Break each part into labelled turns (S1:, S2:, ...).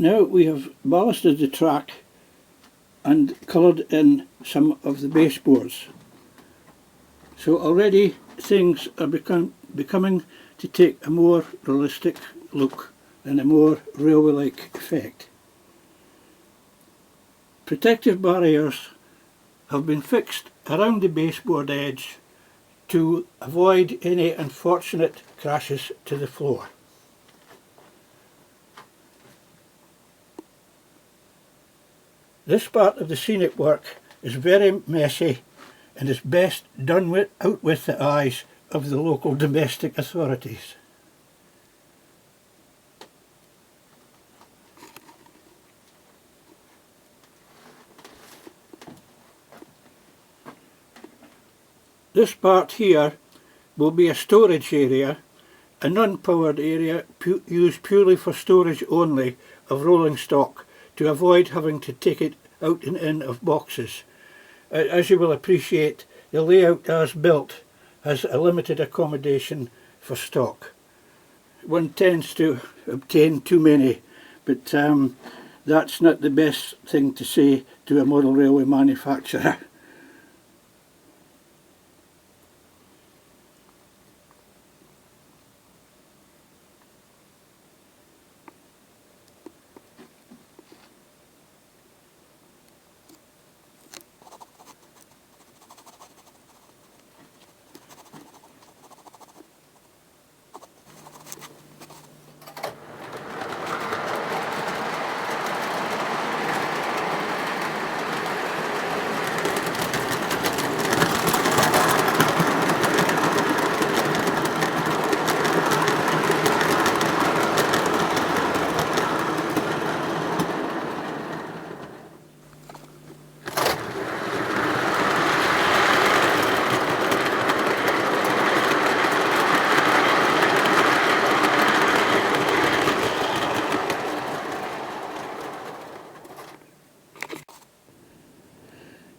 S1: Now we have ballasted the track and coloured in some of the baseboards. So already things are becoming to take a more realistic look and a more railway-like effect. Protective barriers have been fixed around the baseboard edge to avoid any unfortunate crashes to the floor. This part of the scenic work is very messy and is best done out with the eyes of the local domestic authorities. This part here will be a storage area, a non-powered area used purely for storage only of rolling stock to avoid having to take it out and in of boxes. As you will appreciate, the layout as built has a limited accommodation for stock. One tends to obtain too many, but that's not the best thing to say to a model railway manufacturer.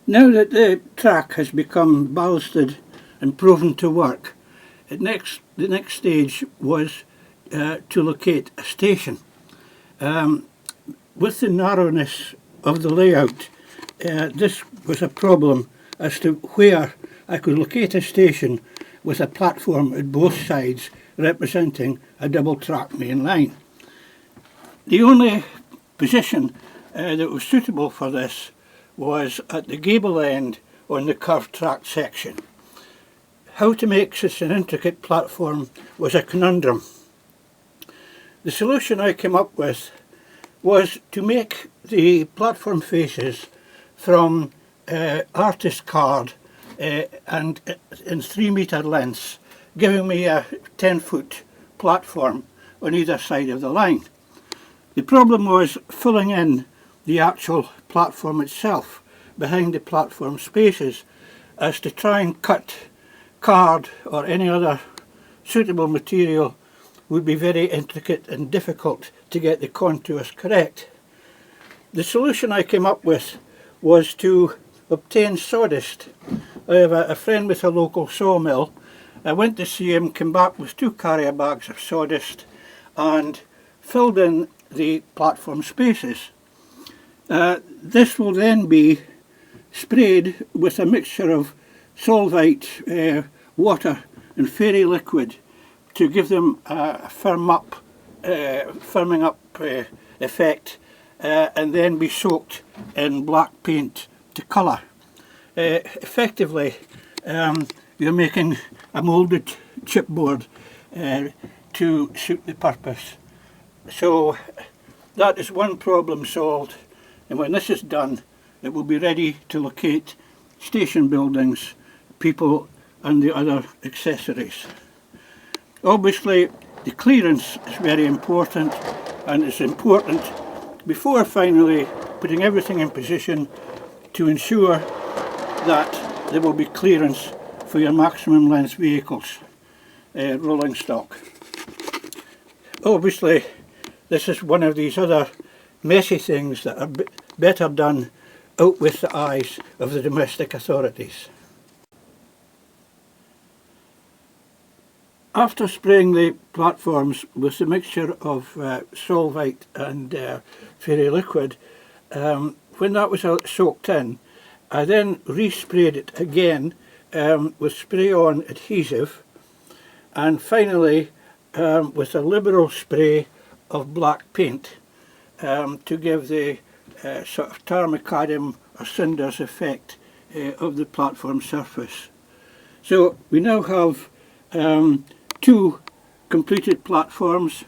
S1: Now that the track has become ballasted and proven to work, the next stage was to locate a station. With the narrowness of the layout, this was a problem as to where I could locate a station with a platform at both sides representing a double track main line. The only position that was suitable for this was at the gable end on the curved track section. How to make such an intricate platform was a conundrum. The solution I came up with was to make the platform faces from artist card and in 3-metre lengths, giving me a 10-foot platform on either side of the line. The problem was filling in the actual platform itself behind the platform spaces, as to try and cut card or any other suitable material would be very intricate and difficult to get the contours correct. The solution I came up with was to obtain sawdust. I have a friend with a local sawmill. I went to see him, came back with 2 carrier bags of sawdust and filled in the platform spaces. This will then be sprayed with a mixture of solvite, water and fairy liquid to give them a firming up effect, and then be soaked in black paint to colour. Effectively, you're making a moulded chipboard to suit the purpose. So that is one problem solved, and when this is done, it will be ready to locate station buildings, people and the other accessories. Obviously the clearance is very important, and it's important before finally putting everything in position to ensure that there will be clearance for your maximum length vehicles, rolling stock. Obviously this is one of these other messy things that are better done out with the eyes of the domestic authorities. After spraying the platforms with a mixture of solvite and fairy liquid, when that was soaked in, I then resprayed it again with spray-on adhesive, and finally with a liberal spray of black paint to give the sort of tar macadam or cinders effect of the platform surface. So we now have two completed platforms,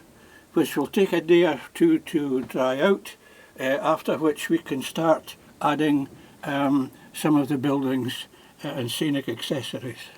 S1: which will take a day or two to dry out, after which we can start adding some of the buildings and scenic accessories.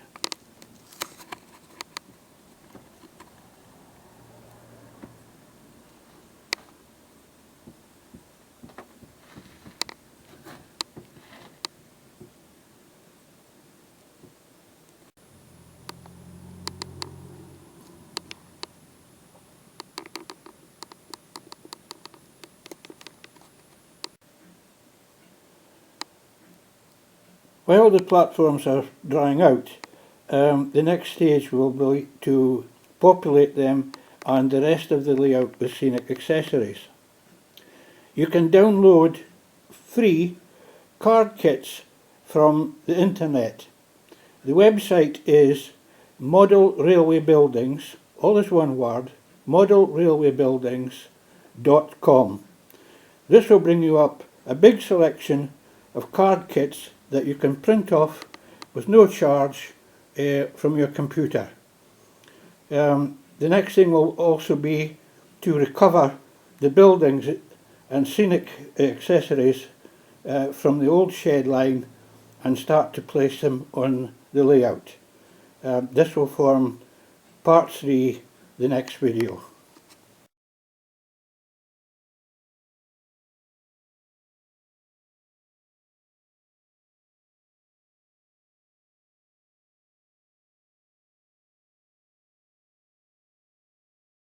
S1: While the platforms are drying out, the next stage will be to populate them and the rest of the layout with scenic accessories. You can download free card kits from the internet. The website is Model Railway Buildings, all is one word, modelrailwaybuildings.com. This will bring you up a big selection of card kits that you can print off with no charge from your computer. The next thing will also be to recover the buildings and scenic accessories from the old shed line and start to place them on the layout. This will form part 3, the next video.